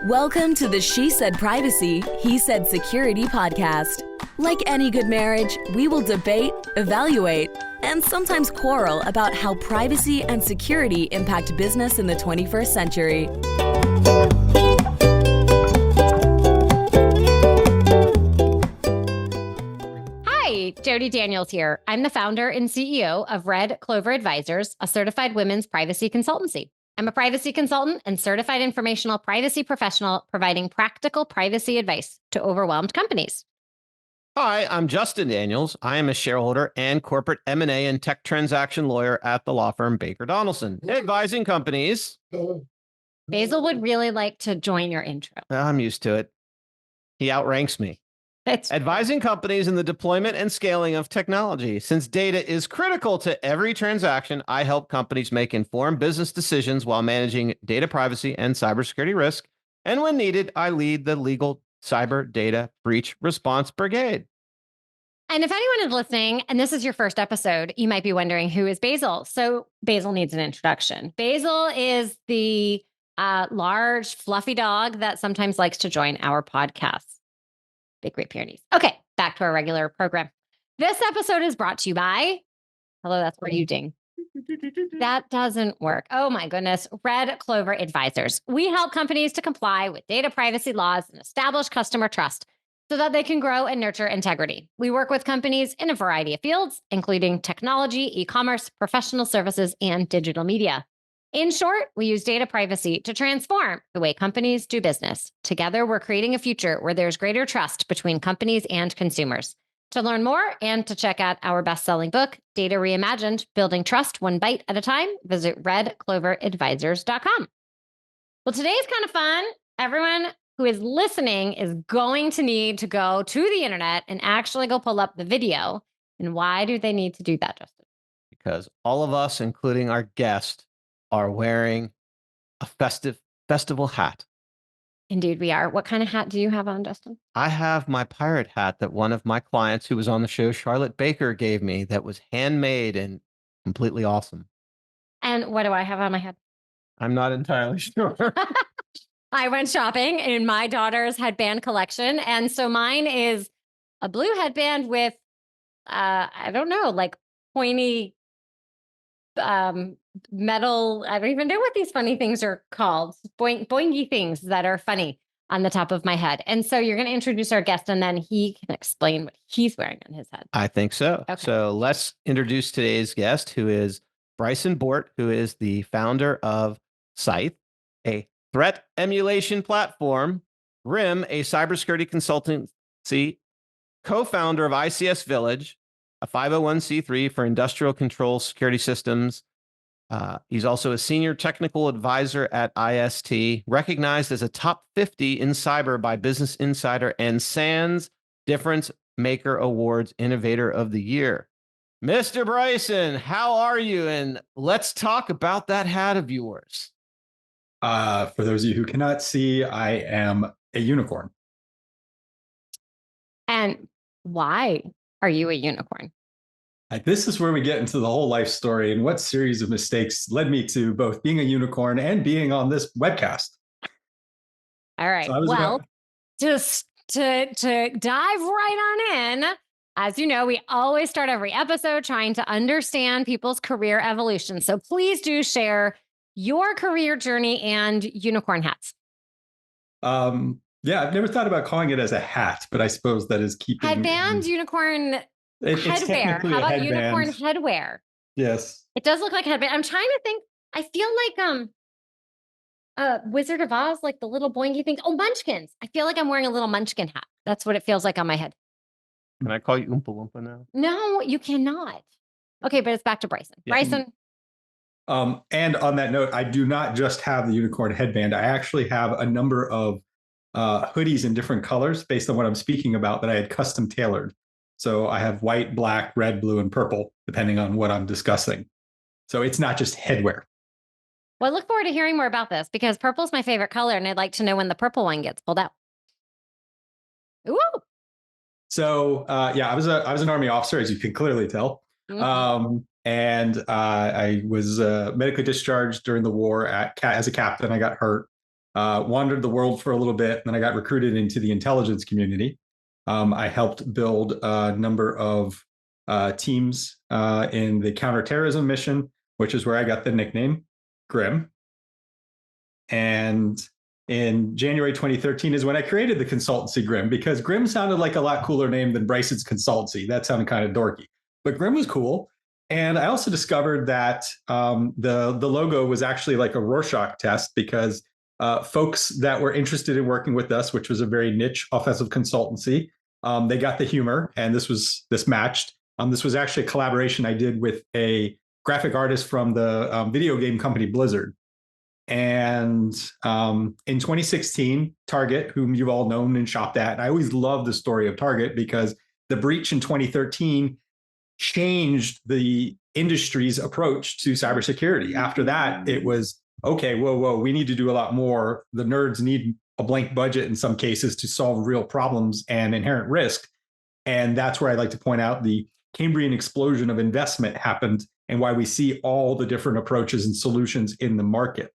Welcome to the She Said Privacy, He Said Security podcast. Like any good marriage, we will debate, evaluate, and sometimes quarrel about how privacy and security impact business in the 21st century. Hi, Jody Daniels here. I'm the founder and CEO of Red Clover Advisors, a certified women's privacy consultancy. I'm a privacy consultant and certified informational privacy professional providing practical privacy advice to overwhelmed companies. Hi, I'm Justin Daniels. I am a shareholder and corporate M&A and tech transaction lawyer at the law firm Baker Donaldson, advising companies. Basil would really like to join your intro. I'm used to it. He outranks me. Advising companies in the deployment and scaling of technology. Since data is critical to every transaction, I help companies make informed business decisions while managing data privacy and cybersecurity risk. And when needed, I lead the legal cyber data breach response brigade. And if anyone is listening, and this is your first episode, you might be wondering, who is Basil? So Basil needs an introduction. Basil is the large, fluffy dog that sometimes likes to join our podcast. Big Great Pyrenees. Okay, back to our regular program. This episode is brought to you by, hello, that's where you ding. That doesn't work. Oh my goodness. Red Clover Advisors. We help companies to comply with data privacy laws and establish customer trust so that they can grow and nurture integrity. We work with companies in a variety of fields, including technology, e-commerce, professional services, and digital media. In short, we use data privacy to transform the way companies do business. Together, we're creating a future where there's greater trust between companies and consumers. To learn more and to check out our best-selling book, Data Reimagined, Building Trust One Bite at a Time, visit redcloveradvisors.com. Well, today's kind of fun. Everyone who is listening is going to need to go to the internet and actually go pull up the video. And why do they need to do that, Justin? Because all of us, including our guest, are wearing a festival hat. Indeed, we are. What kind of hat do you have on, Justin? I have my pirate hat that one of my clients who was on the show, Charlotte Baker, gave me that was handmade and completely awesome. And what do I have on my head? I'm not entirely sure. I went shopping in my daughter's headband collection. And so mine is a blue headband with, I don't know, like pointy metal. I don't even know what these funny things are called. Boingy things that are funny on the top of my head. And so you're going to introduce our guest and then he can explain what he's wearing on his head. I think so. Okay. So let's introduce today's guest, who is Bryson Bort, who is the founder of SCYTHE, a threat emulation platform, GRIMM, a cybersecurity consultancy, co-founder of ICS Village, a 501c3 for industrial control security systems. He's also a senior technical advisor at IST, recognized as a top 50 in cyber by Business Insider and SANS Difference Maker Awards Innovator of the Year. Mr. Bryson, how are you? And let's talk about that hat of yours. For those of you who cannot see, I am a unicorn. And why are you a unicorn? This is where we get into the whole life story and what series of mistakes led me to both being a unicorn and being on this webcast. All right. So just to dive right on in, as you know, we always start every episode trying to understand people's career evolution. So please do share your career journey and unicorn hats. Yeah, I've never thought about calling it as a hat, but I suppose that is keeping headband, unicorn, headwear. How about unicorn headwear? Yes. It does look like a headband. I'm trying to think. I feel like Wizard of Oz, like the little boingy things. Oh, munchkins. I feel like I'm wearing a little munchkin hat. That's what it feels like on my head. Can I call you Oompa Loompa now? No, you cannot. Okay, but it's back to Bryson. Yeah. Bryson. And on that note, I do not just have the unicorn headband. I actually have a number of hoodies in different colors based on what I'm speaking about that I had custom tailored. So I have white, black, red, blue, and purple, depending on what I'm discussing. So it's not just headwear. Well, I look forward to hearing more about this because purple is my favorite color, and I'd like to know when the purple one gets pulled out. Ooh. So yeah, I was an Army officer, as you can clearly tell. Mm-hmm. And I was medically discharged during the war as a captain. I got hurt. wandered the world for a little bit, and then I got recruited into the intelligence community. I helped build a number of teams in the counterterrorism mission, which is where I got the nickname GRIMM. And in January 2013 is when I created the consultancy GRIMM, because GRIMM sounded like a lot cooler name than Bryson's consultancy. That sounded kind of dorky, but GRIMM was cool. And I also discovered that the logo was actually like a Rorschach test, because folks that were interested in working with us, which was a very niche offensive consultancy, they got the humor, and this matched. This was actually a collaboration I did with a graphic artist from the video game company Blizzard. And in 2016, Target, whom you've all known and shopped at, and I always love the story of Target because the breach in 2013 changed the industry's approach to cybersecurity. After that, it was, okay, whoa, we need to do a lot more. The nerds need a blank budget in some cases to solve real problems and inherent risk. And that's where I'd like to point out the Cambrian explosion of investment happened, and why we see all the different approaches and solutions in the market.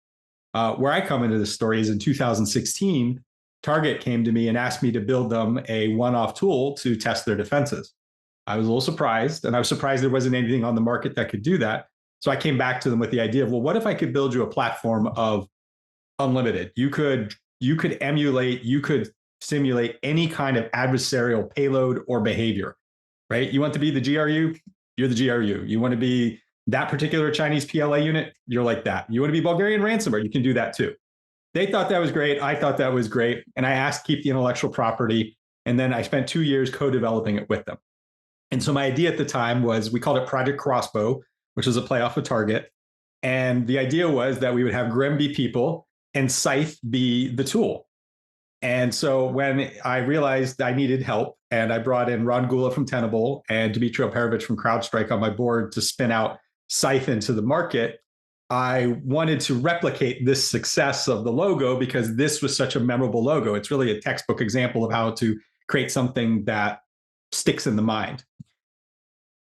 Where I come into this story is in 2016, Target came to me and asked me to build them a one-off tool to test their defenses. I was a little surprised, and I was surprised there wasn't anything on the market that could do that. So I came back to them with the idea of, well, what if I could build you a platform of unlimited? You could emulate, you could simulate any kind of adversarial payload or behavior, right? You want to be the GRU, you're the GRU. You want to be that particular Chinese PLA unit, you're like that. You want to be Bulgarian ransomware, you can do that too. They thought that was great. I thought that was great. And I asked to keep the intellectual property. And then I spent 2 years co-developing it with them. And so my idea at the time was, we called it Project Crossbow, which was a play off of Target. And the idea was that we would have GRIMM be people and SCYTHE be the tool. And so when I realized I needed help, and I brought in Ron Gula from Tenable and Dmitry Operovich from CrowdStrike on my board to spin out SCYTHE into the market, I wanted to replicate this success of the logo, because this was such a memorable logo. It's really a textbook example of how to create something that sticks in the mind.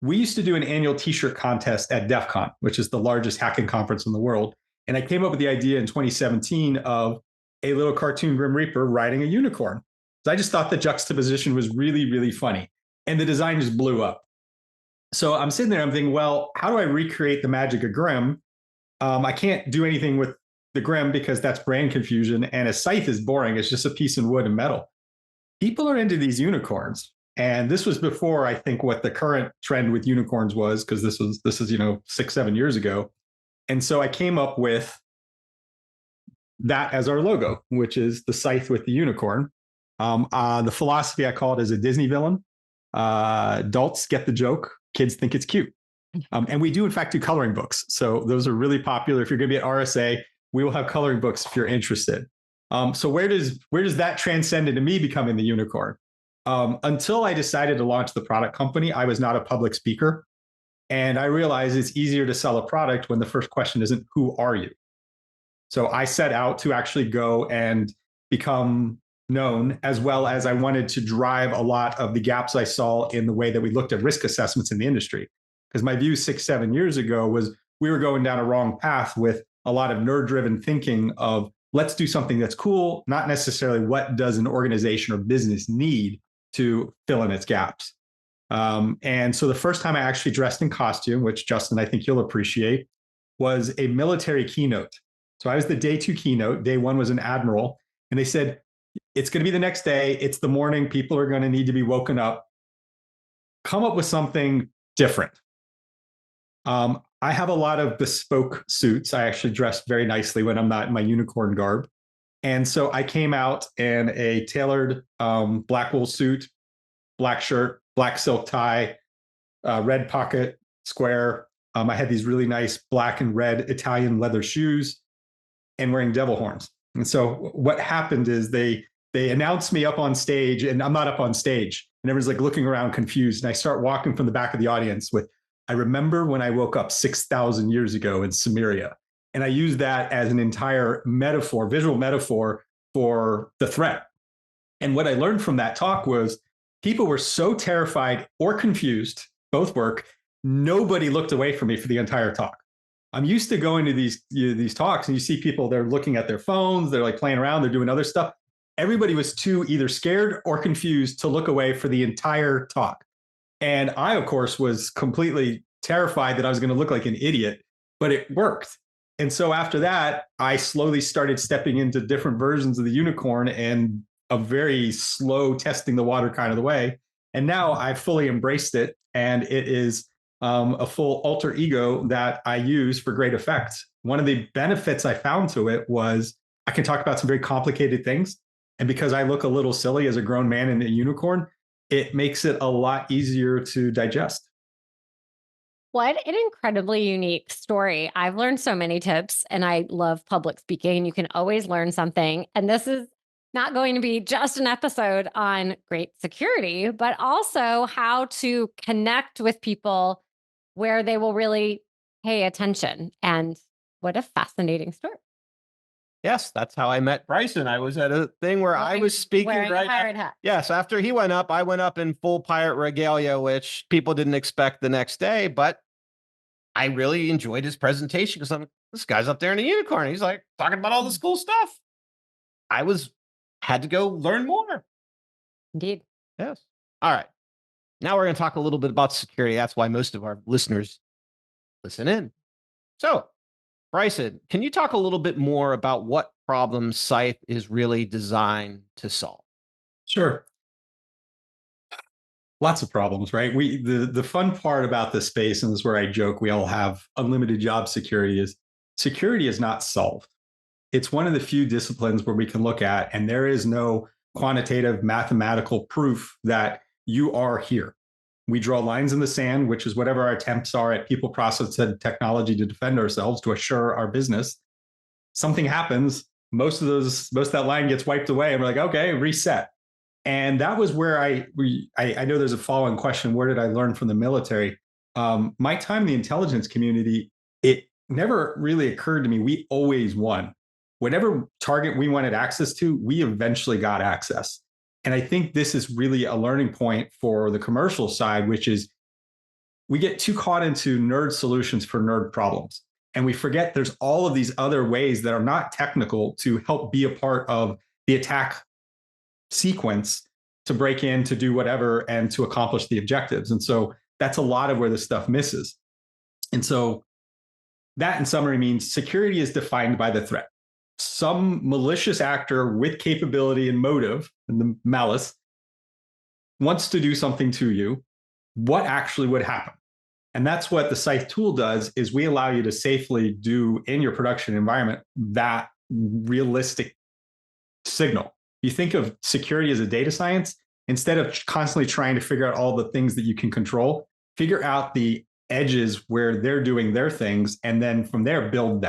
We used to do an annual t-shirt contest at DEF CON, which is the largest hacking conference in the world. And I came up with the idea in 2017 of a little cartoon Grim Reaper riding a unicorn. So I just thought the juxtaposition was really, really funny. And the design just blew up. So I'm sitting there, I'm thinking, well, how do I recreate the magic of GRIMM? I can't do anything with the GRIMM because that's brand confusion. And a SCYTHE is boring. It's just a piece of wood and metal. People are into these unicorns. And this was before, I think, what the current trend with unicorns was, because this is 6-7 years ago. And so I came up with that as our logo, which is the SCYTHE with the unicorn. The philosophy I call it is a Disney villain. Adults get the joke. Kids think it's cute. And we do, in fact, do coloring books. So those are really popular. If you're going to be at RSA, we will have coloring books if you're interested. So where does that transcend into me becoming the unicorn? Until I decided to launch the product company, I was not a public speaker. And I realized it's easier to sell a product when the first question isn't, who are you? So I set out to actually go and become known, as well as I wanted to drive a lot of the gaps I saw in the way that we looked at risk assessments in the industry. Because my view 6-7 years ago was we were going down a wrong path with a lot of nerd-driven thinking of, let's do something that's cool, not necessarily what does an organization or business need to fill in its gaps. And so the first time I actually dressed in costume, which Justin, I think you'll appreciate, was a military keynote. So I was the day 2 keynote. Day 1 was an admiral. And they said, it's going to be the next day. It's the morning. People are going to need to be woken up. Come up with something different. I have a lot of bespoke suits. I actually dress very nicely when I'm not in my unicorn garb. And so I came out in a tailored black wool suit, black shirt, black silk tie, red pocket square. I had these really nice black and red Italian leather shoes and wearing devil horns. And so what happened is they announced me up on stage, and I'm not up on stage. And everyone's like looking around confused. And I start walking from the back of the audience with, I remember when I woke up 6,000 years ago in Samaria. And I use that as an entire metaphor, visual metaphor for the threat. And what I learned from that talk was people were so terrified or confused, both work. Nobody looked away from me for the entire talk. I'm used to going to these talks and you see people, they're looking at their phones, they're like playing around, they're doing other stuff. Everybody was too either scared or confused to look away for the entire talk. And I, of course, was completely terrified that I was going to look like an idiot, but it worked. And so after that, I slowly started stepping into different versions of the unicorn and a very slow testing the water kind of the way. And now I've fully embraced it. And it is a full alter ego that I use for great effect. One of the benefits I found to it was I can talk about some very complicated things. And because I look a little silly as a grown man in a unicorn, it makes it a lot easier to digest. What an incredibly unique story. I've learned so many tips and I love public speaking. You can always learn something. And this is not going to be just an episode on great security, but also how to connect with people where they will really pay attention. And what a fascinating story. Yes, that's how I met Bryson. I was at a thing where I was speaking right. Yes, after he went up, I went up in full pirate regalia, which people didn't expect the next day. But I really enjoyed his presentation because this guy's up there in a unicorn. He's like talking about all this cool stuff. Had to go learn more. Indeed. Yes. All right. Now we're going to talk a little bit about security. That's why most of our listeners listen in. So, Bryson, can you talk a little bit more about what problems SCYTHE is really designed to solve? Sure. Lots of problems, right? The fun part about this space, and this is where I joke, we all have unlimited job security, is security is not solved. It's one of the few disciplines where we can look at, and there is no quantitative mathematical proof that you are here. We draw lines in the sand, which is whatever our attempts are at people, process, and technology to defend ourselves, to assure our business. Something happens, most of that line gets wiped away, and we're like, okay, reset. And that was where I know there's a following question: where did I learn from the military? My time in the intelligence community, it never really occurred to me we always won. Whatever target we wanted access to, we eventually got access. And I think this is really a learning point for the commercial side, which is we get too caught into nerd solutions for nerd problems. And we forget there's all of these other ways that are not technical to help be a part of the attack sequence to break in, to do whatever, and to accomplish the objectives. And so that's a lot of where this stuff misses. And so that in summary means security is defined by the threat. Some malicious actor with capability and motive, and the malice, wants to do something to you. What actually would happen? And that's what the SCYTHE tool does, is we allow you to safely do in your production environment that realistic signal. You think of security as a data science. Instead of constantly trying to figure out all the things that you can control, figure out the edges where they're doing their things, and then from there build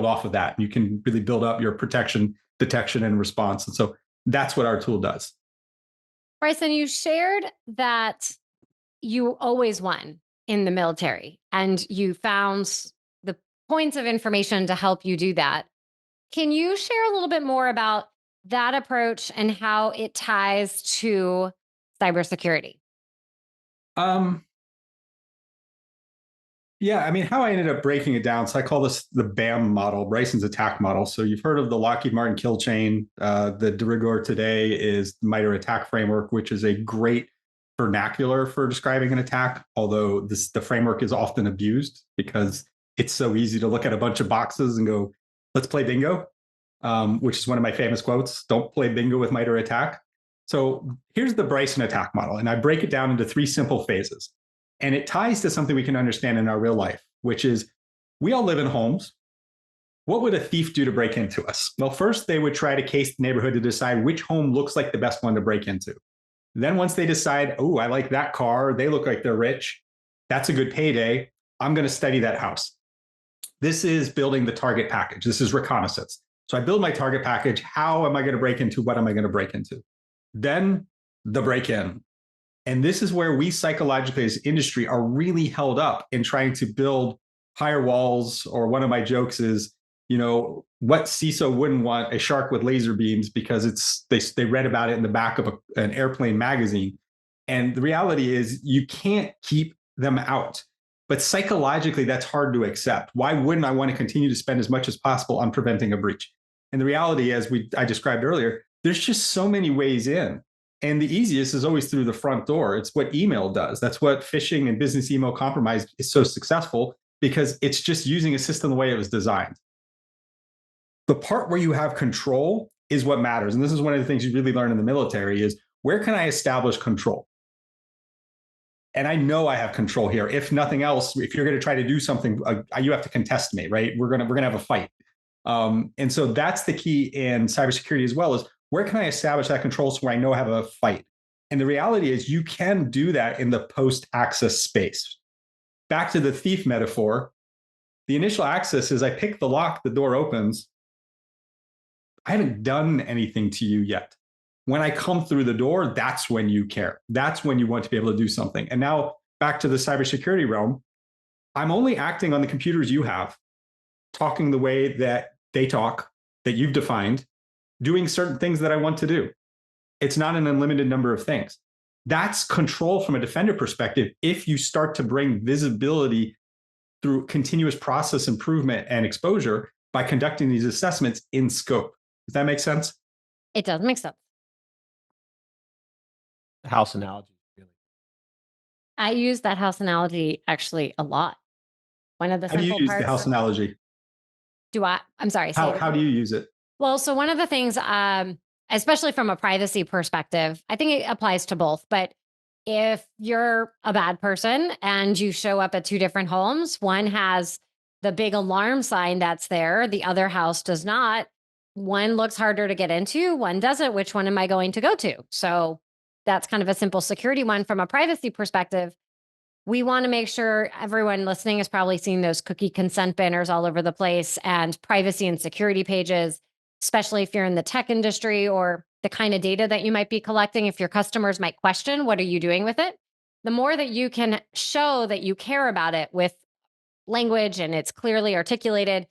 off of that. You can really build up your protection, detection, and response. And so that's what our tool does. Bryson, you shared that you always won in the military and you found the points of information to help you do that. Can you share a little bit more about that approach and how it ties to cybersecurity? Yeah, I mean, how I ended up breaking it down. So I call this the BAM model, Bryson's attack model. So you've heard of the Lockheed Martin kill chain. The de rigueur today is MITRE attack framework, which is a great vernacular for describing an attack, although the framework is often abused because it's so easy to look at a bunch of boxes and go, let's play bingo, which is one of my famous quotes: don't play bingo with MITRE attack. So here's the Bryson attack model, and I break it down into 3 simple phases. And it ties to something we can understand in our real life, which is we all live in homes. What would a thief do to break into us? Well, first, they would try to case the neighborhood to decide which home looks like the best one to break into. Then once they decide, oh, I like that car, they look like they're rich, that's a good payday, I'm going to study that house. This is building the target package. This is reconnaissance. So I build my target package. How am I going to break into? What am I going to break into? Then the break-in. And this is where we psychologically as industry are really held up in trying to build higher walls. Or one of my jokes is, what CISO wouldn't want a shark with laser beams because they read about it in the back of an airplane magazine. And the reality is you can't keep them out. But psychologically, that's hard to accept. Why wouldn't I want to continue to spend as much as possible on preventing a breach? And the reality, as I described earlier, there's just so many ways in. And the easiest is always through the front door. It's what email does. That's what phishing and business email compromise is so successful, because it's just using a system the way it was designed. The part where you have control is what matters. And this is one of the things you really learn in the military is, where can I establish control? And I know I have control here. If nothing else, if you're going to try to do something, you have to contest me, right? We're gonna have a fight. And so that's the key in cybersecurity as well, is where can I establish that control so I know I have a fight? And the reality is you can do that in the post-access space. Back to the thief metaphor, the initial access is I pick the lock, the door opens. I haven't done anything to you yet. When I come through the door, that's when you care. That's when you want to be able to do something. And now back to the cybersecurity realm, I'm only acting on the computers you have, talking the way that they talk, that you've defined, doing certain things that I want to do. It's not an unlimited number of things. That's control from a defender perspective if you start to bring visibility through continuous process improvement and exposure by conducting these assessments in scope. Does that make sense? It does make sense. House analogy, really. I use that house analogy actually a lot. One of the How do you simple use the parts. house analogy? I'm sorry. say it How do you use it? Well, so one of the things, especially from a privacy perspective, I think it applies to both. But if you're a bad person and you show up at two different homes, one has the big alarm sign that's there, the other house does not. One looks harder to get into, one doesn't. Which one am I going to go to? So that's kind of a simple security one. From a privacy perspective, we want to make sure everyone listening has probably seen those cookie consent banners all over the place, and privacy and security pages, especially if you're in the tech industry, or the kind of data that you might be collecting. If your customers might question, what are you doing with it? The more that you can show that you care about it with language and it's clearly articulated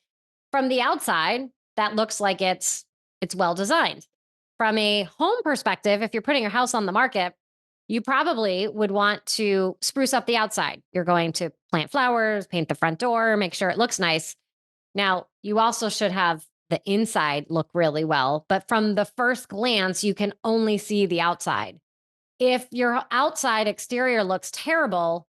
from the outside, that looks like it's well designed. From a home perspective, if you're putting your house on the market, you probably would want to spruce up the outside. You're going to plant flowers, paint the front door, make sure it looks nice. Now, you also should have the inside look really well, but from the first glance, you can only see the outside. If your outside exterior looks terrible,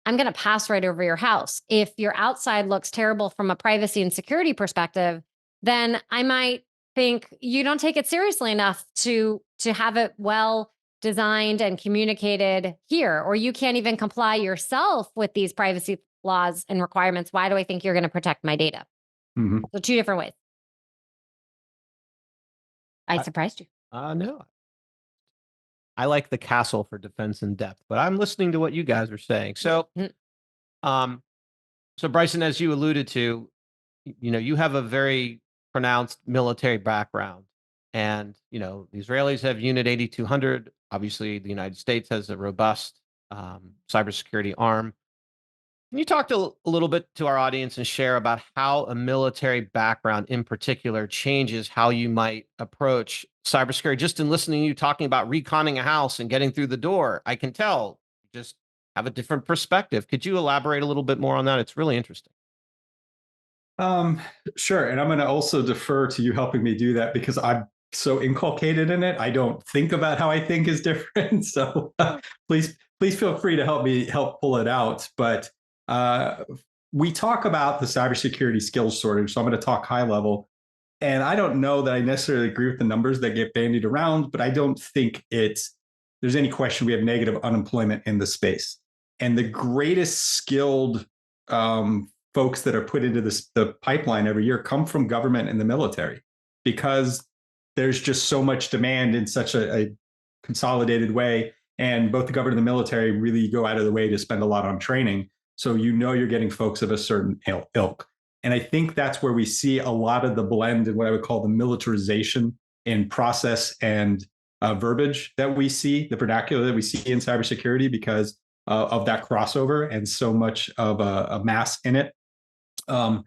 I'm going to pass right over your house. If your outside looks terrible from a privacy and security perspective, then I might think you don't take it seriously enough to have it well designed and communicated here, or you can't even comply yourself with these privacy laws and requirements. Why do I think you're going to protect my data? Mm-hmm. So two different ways. I surprised you. No. I like the castle for defense in depth, but I'm listening to what you guys are saying. So, so Bryson, as you alluded to, you have a very pronounced military background, and the Israelis have Unit 8200. Obviously, the United States has a robust cybersecurity arm. Can you talk a little bit to our audience and share about how a military background in particular changes how you might approach cybersecurity? Just in listening to you talking about reconning a house and getting through the door, I can tell you just have a different perspective. Could you elaborate a little bit more on that? It's really interesting. Sure. And I'm going to also defer to you helping me do that, because I'm so inculcated in it. I don't think about how I think is different. So please feel free to help pull it out. But we talk about the cybersecurity skills shortage. So I'm going to talk high level. And I don't know that I necessarily agree with the numbers that get bandied around, but I don't think there's any question we have negative unemployment in the space. And the greatest skilled folks that are put into the pipeline every year come from government and the military, because there's just so much demand in such a consolidated way. And both the government and the military really go out of the way to spend a lot on training. So you're getting folks of a certain ilk. And I think that's where we see a lot of the blend in what I would call the militarization in process and verbiage that we see, the vernacular that we see in cybersecurity, because of that crossover and so much of a mass in it. And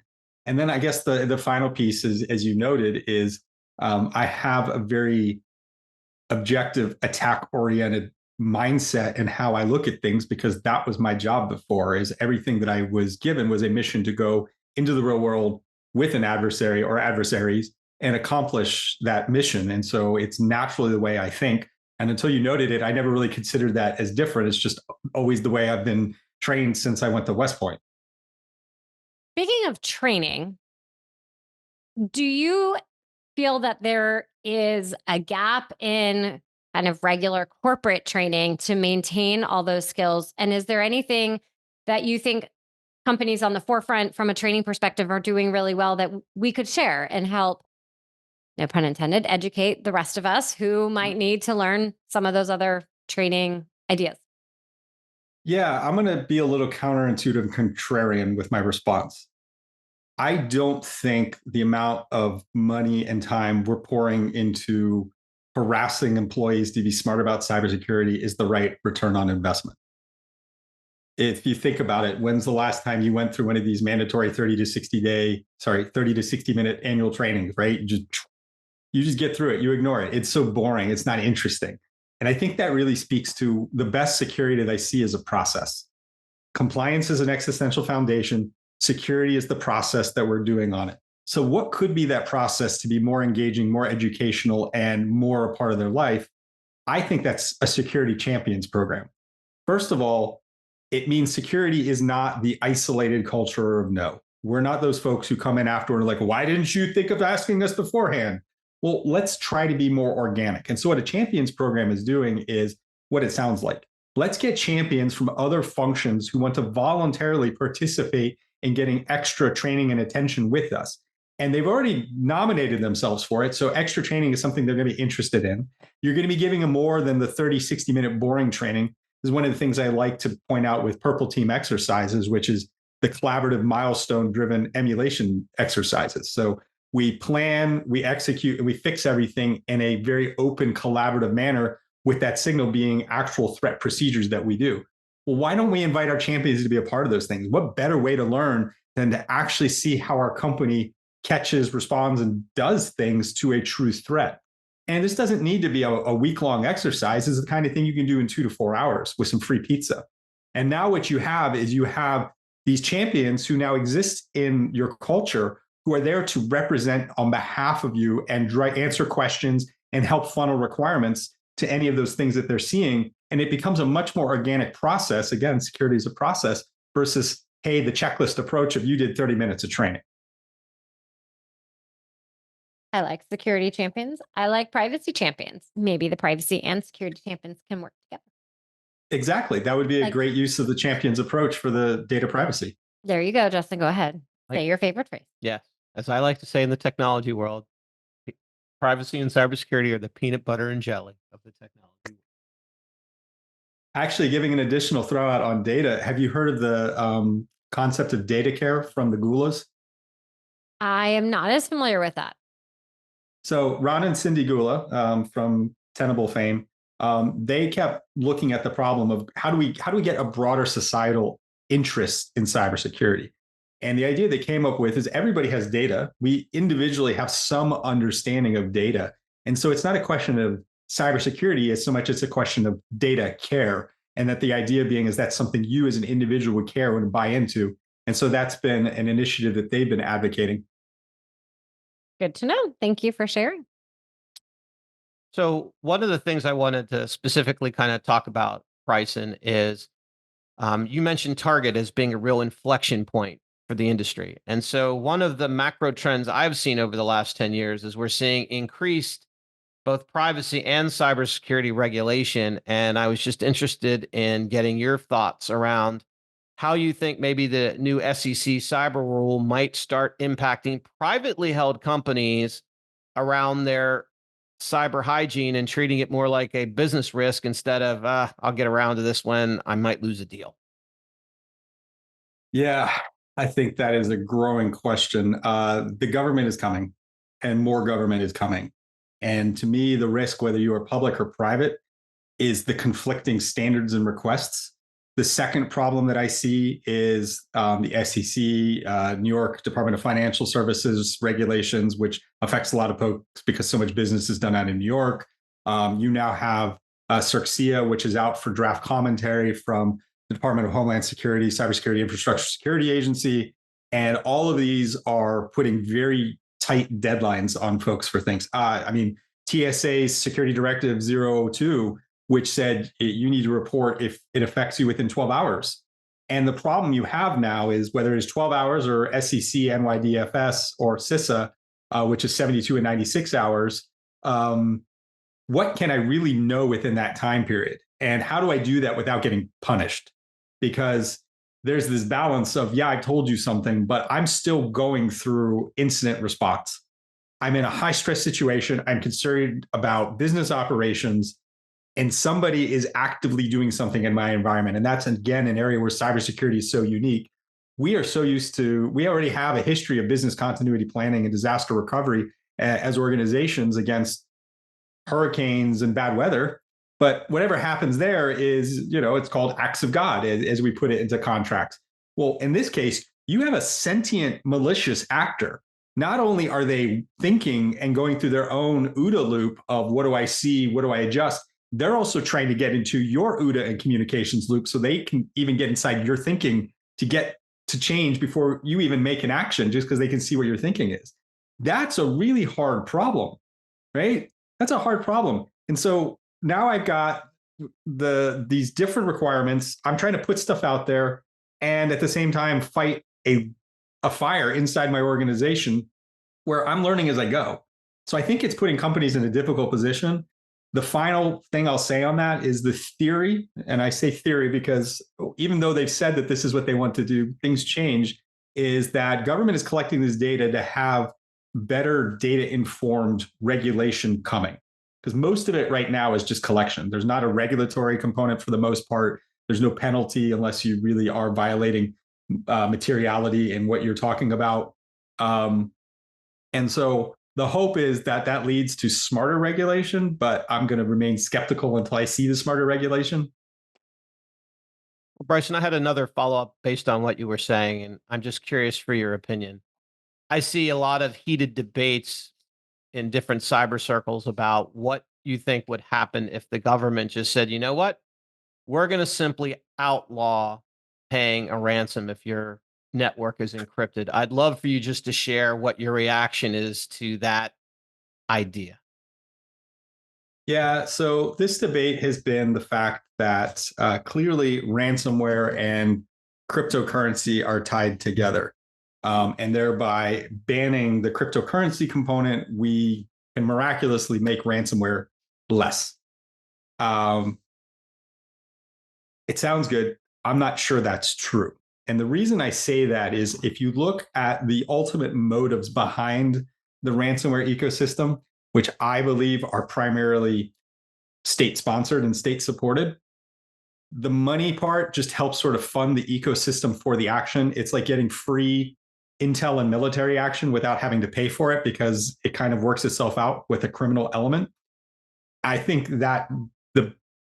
then I guess the final piece is, as you noted, is I have a very objective, attack-oriented mindset and how I look at things, because that was my job before. Is everything that I was given was a mission to go into the real world with an adversary or adversaries and accomplish that mission. And so it's naturally the way I think. And until you noted it, I never really considered that as different. It's just always the way I've been trained since I went to West Point. Speaking of training, do you feel that there is a gap in kind of regular corporate training to maintain all those skills? And is there anything that you think companies on the forefront from a training perspective are doing really well that we could share and help, no pun intended, educate the rest of us who might need to learn some of those other training ideas? Yeah, I'm going to be a little counterintuitive and contrarian with my response. I don't think the amount of money and time we're pouring into harassing employees to be smart about cybersecurity is the right return on investment. If you think about it, when's the last time you went through one of these mandatory 30 to 60 minute annual trainings, right? You just get through it. You ignore it. It's so boring. It's not interesting. And I think that really speaks to the best security that I see as a process. Compliance is an existential foundation. Security is the process that we're doing on it. So what could be that process to be more engaging, more educational, and more a part of their life? I think that's a security champions program. First of all, it means security is not the isolated culture of no. We're not those folks who come in afterward and are like, why didn't you think of asking us beforehand? Well, let's try to be more organic. And so what a champions program is doing is what it sounds like. Let's get champions from other functions who want to voluntarily participate in getting extra training and attention with us. And they've already nominated themselves for it. So extra training is something they're going to be interested in. You're going to be giving them more than the 30, 60-minute boring training. This is one of the things I like to point out with Purple Team exercises, which is the collaborative milestone-driven emulation exercises. So we plan, we execute, and we fix everything in a very open, collaborative manner, with that signal being actual threat procedures that we do. Well, why don't we invite our champions to be a part of those things? What better way to learn than to actually see how our company catches, responds, and does things to a true threat? And this doesn't need to be a week-long exercise. This is the kind of thing you can do in 2 to 4 hours with some free pizza. And now what you have is you have these champions who now exist in your culture, who are there to represent on behalf of you and answer questions and help funnel requirements to any of those things that they're seeing. And it becomes a much more organic process. Again, security is a process versus, hey, the checklist approach of you did 30 minutes of training. I like security champions. I like privacy champions. Maybe the privacy and security champions can work together. Exactly. That would be a great use of the champions approach for the data privacy. There you go, Justin. Go ahead. Say your favorite phrase. Yes. As I like to say in the technology world, privacy and cybersecurity are the peanut butter and jelly of the technology world. Actually, giving an additional throw out on data, have you heard of the concept of data care from the Gulas? I am not as familiar with that. So Ron and Cindy Gula from Tenable fame, they kept looking at the problem of how do we get a broader societal interest in cybersecurity? And the idea they came up with is everybody has data. We individually have some understanding of data. And so it's not a question of cybersecurity as so much it's a question of data care. And that the idea being is that's something you as an individual would care and buy into. And so that's been an initiative that they've been advocating. Good to know. Thank you for sharing. So one of the things I wanted to specifically kind of talk about, Bryson, is you mentioned Target as being a real inflection point for the industry. And so one of the macro trends I've seen over the last 10 years is we're seeing increased both privacy and cybersecurity regulation. And I was just interested in getting your thoughts around how you think maybe the new SEC cyber rule might start impacting privately held companies around their cyber hygiene and treating it more like a business risk instead of, I'll get around to this when I might lose a deal. Yeah, I think that is a growing question. The government is coming and more government is coming. And to me, the risk, whether you are public or private, is the conflicting standards and requests. The second problem that I see is the SEC, New York Department of Financial Services regulations, which affects a lot of folks because so much business is done out in New York. You now have CERCIA, which is out for draft commentary from the Department of Homeland Security, Cybersecurity Infrastructure Security Agency. And all of these are putting very tight deadlines on folks for things. TSA's Security Directive 002, which said you need to report if it affects you within 12 hours. And the problem you have now is whether it's 12 hours or SEC, NYDFS, or CISA, which is 72 and 96 hours, what can I really know within that time period? And how do I do that without getting punished? Because there's this balance of, yeah, I told you something, but I'm still going through incident response. I'm in a high stress situation. I'm concerned about business operations, and somebody is actively doing something in my environment. And that's, again, an area where cybersecurity is so unique. We already have a history of business continuity planning and disaster recovery as organizations against hurricanes and bad weather. But whatever happens there is, it's called acts of God, as we put it into contracts. Well, in this case, you have a sentient, malicious actor. Not only are they thinking and going through their own OODA loop of what do I see, what do I adjust, they're also trying to get into your OODA and communications loop so they can even get inside your thinking to get to change before you even make an action, just because they can see what your thinking is. That's a really hard problem, right? That's a hard problem. And so now I've got these different requirements. I'm trying to put stuff out there and at the same time fight a fire inside my organization where I'm learning as I go. So I think it's putting companies in a difficult position. The final thing I'll say on that is the theory, and I say theory because even though they've said that this is what they want to do, things change, is that government is collecting this data to have better data-informed regulation coming. Because most of it right now is just collection. There's not a regulatory component for the most part. There's no penalty unless you really are violating materiality in what you're talking about. And so the hope is that that leads to smarter regulation, but I'm going to remain skeptical until I see the smarter regulation. Well, Bryson, I had another follow-up based on what you were saying, and I'm just curious for your opinion. I see a lot of heated debates in different cyber circles about what you think would happen if the government just said, you know what, we're going to simply outlaw paying a ransom if your network is encrypted. I'd love for you just to share what your reaction is to that idea. Yeah, so this debate has been the fact that clearly ransomware and cryptocurrency are tied together. And thereby banning the cryptocurrency component, we can miraculously make ransomware less. It sounds good. I'm not sure that's true. And the reason I say that is if you look at the ultimate motives behind the ransomware ecosystem, which I believe are primarily state-sponsored and state-supported, the money part just helps sort of fund the ecosystem for the action. It's like getting free intel and military action without having to pay for it because it kind of works itself out with a criminal element. I think that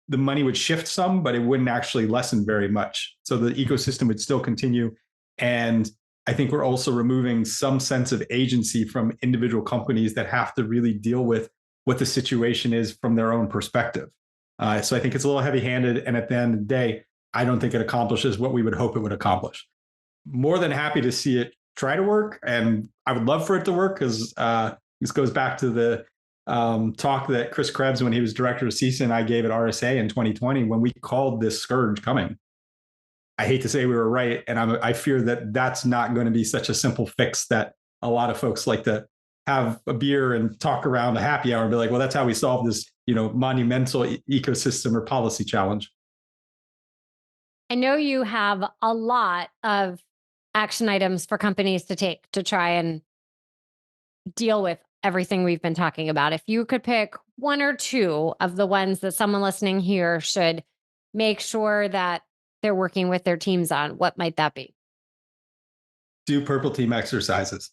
the money would shift some, but it wouldn't actually lessen very much. So the ecosystem would still continue. And I think we're also removing some sense of agency from individual companies that have to really deal with what the situation is from their own perspective. So I think it's a little heavy-handed. And at the end of the day, I don't think it accomplishes what we would hope it would accomplish. More than happy to see it try to work. And I would love for it to work because this goes back to the talk that Chris Krebs, when he was director of CISA, and I gave at RSA in 2020, when we called this scourge coming. I hate to say we were right. And I fear that that's not going to be such a simple fix that a lot of folks like to have a beer and talk around a happy hour and be like, well, that's how we solve this, monumental ecosystem or policy challenge. I know you have a lot of action items for companies to take to try and deal with everything we've been talking about. If you could pick one or two of the ones that someone listening here should make sure that they're working with their teams on, what might that be? Do purple team exercises.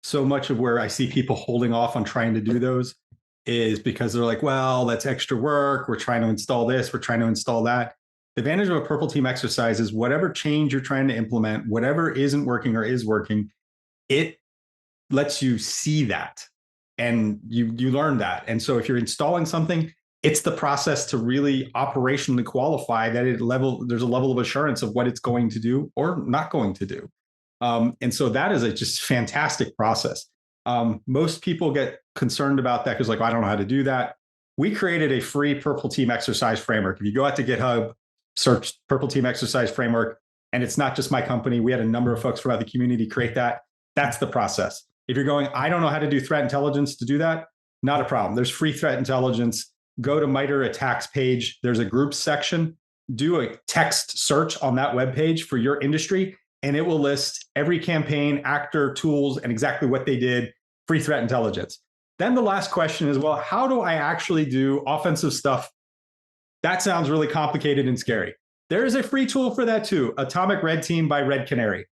So much of where I see people holding off on trying to do those is because they're like, well, that's extra work. We're trying to install this. We're trying to install that. The advantage of a purple team exercise is whatever change you're trying to implement, whatever isn't working or is working, it lets you see that. And you learn that. And so if you're installing something, it's the process to really operationally qualify that there's a level of assurance of what it's going to do or not going to do. And so that is a just fantastic process. Most people get concerned about that because like, I don't know how to do that. We created a free Purple Team exercise framework. If you go out to GitHub, search Purple Team exercise framework, and it's not just my company. We had a number of folks throughout the community create that. That's the process. If you're going, I don't know how to do threat intelligence to do that, not a problem. There's free threat intelligence. Go to MITRE attacks page. There's a groups section. Do a text search on that web page for your industry, and it will list every campaign, actor, tools, and exactly what they did, free threat intelligence. Then the last question is, well, how do I actually do offensive stuff? That sounds really complicated and scary. There is a free tool for that too, Atomic Red Team by Red Canary.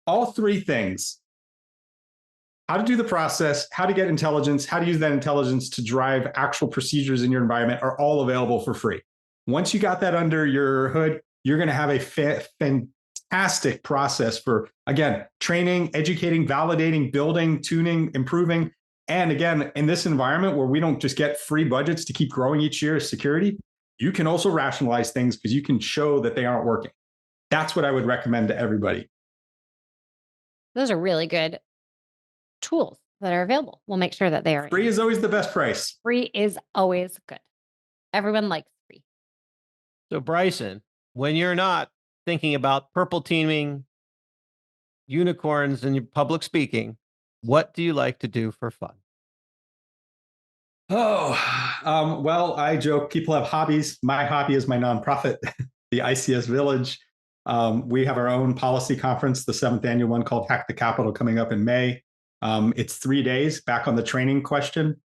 All three things, how to do the process, how to get intelligence, how to use that intelligence to drive actual procedures in your environment are all available for free. Once you got that under your hood, you're going to have a fantastic process for, again, training, educating, validating, building, tuning, improving. And again, in this environment where we don't just get free budgets to keep growing each year as security, you can also rationalize things because you can show that they aren't working. That's what I would recommend to everybody. Those are really good tools that are available. We'll make sure that they are. Free is always the best price. Free is always good. Everyone likes free. So Bryson, when you're not thinking about purple teaming, unicorns, and your public speaking, what do you like to do for fun? Well, I joke, people have hobbies. My hobby is my nonprofit, the ICS Village. We have our own policy conference, the 7th annual one called Hack the Capitol, coming up in May. It's 3 days. Back on the training question,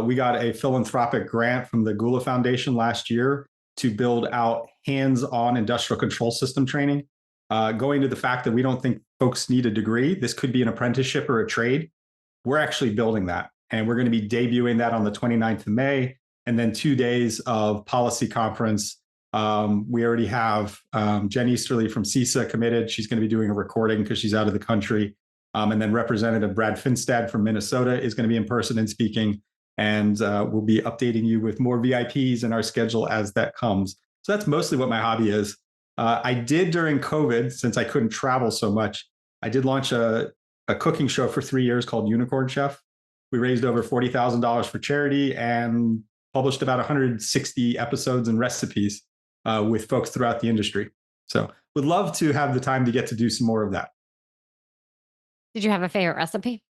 we got a philanthropic grant from the Gula Foundation last year to build out hands-on industrial control system training. Going to the fact that we don't think folks need a degree. This could be an apprenticeship or a trade. We're actually building that. And we're going to be debuting that on the 29th of May. And then 2 days of policy conference. We already have Jen Easterly from CISA committed. She's going to be doing a recording because she's out of the country. And then Representative Brad Finstad from Minnesota is going to be in person and speaking. And we'll be updating you with more VIPs in our schedule as that comes. So that's mostly what my hobby is. I did during COVID, since I couldn't travel so much, I did launch a cooking show for 3 years called Unicorn Chef. We raised over $40,000 for charity and published about 160 episodes and recipes with folks throughout the industry. So would love to have the time to get to do some more of that. Did you have a favorite recipe?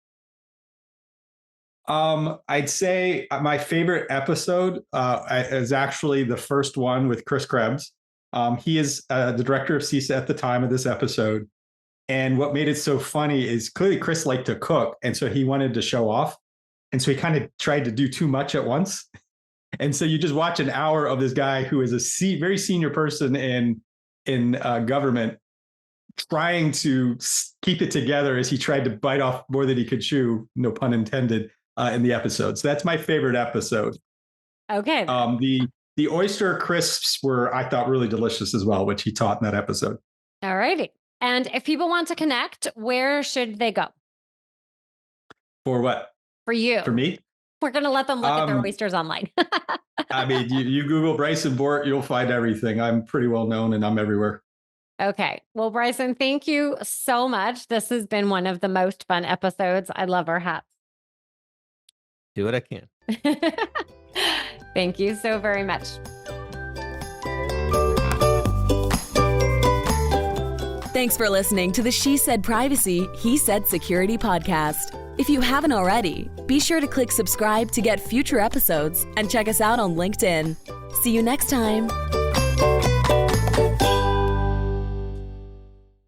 I'd say my favorite episode is actually the first one with Chris Krebs. He is the director of CISA at the time of this episode. And what made it so funny is clearly Chris liked to cook. And so he wanted to show off. And so he kind of tried to do too much at once. And so you just watch an hour of this guy who is a very senior person in government trying to keep it together as he tried to bite off more than he could chew, no pun intended, in the episode. So that's my favorite episode. Okay. The oyster crisps were, I thought, really delicious as well, which he taught in that episode. All righty. And if people want to connect, where should they go? For what? For you. For me? We're going to let them look at their oysters online. I mean, you Google Bryson Bort, you'll find everything. I'm pretty well known and I'm everywhere. Okay. Well, Bryson, thank you so much. This has been one of the most fun episodes. I love our hats. Do what I can. Thank you so very much. Thanks for listening to the She Said Privacy, He Said Security podcast. If you haven't already, be sure to click subscribe to get future episodes and check us out on LinkedIn. See you next time.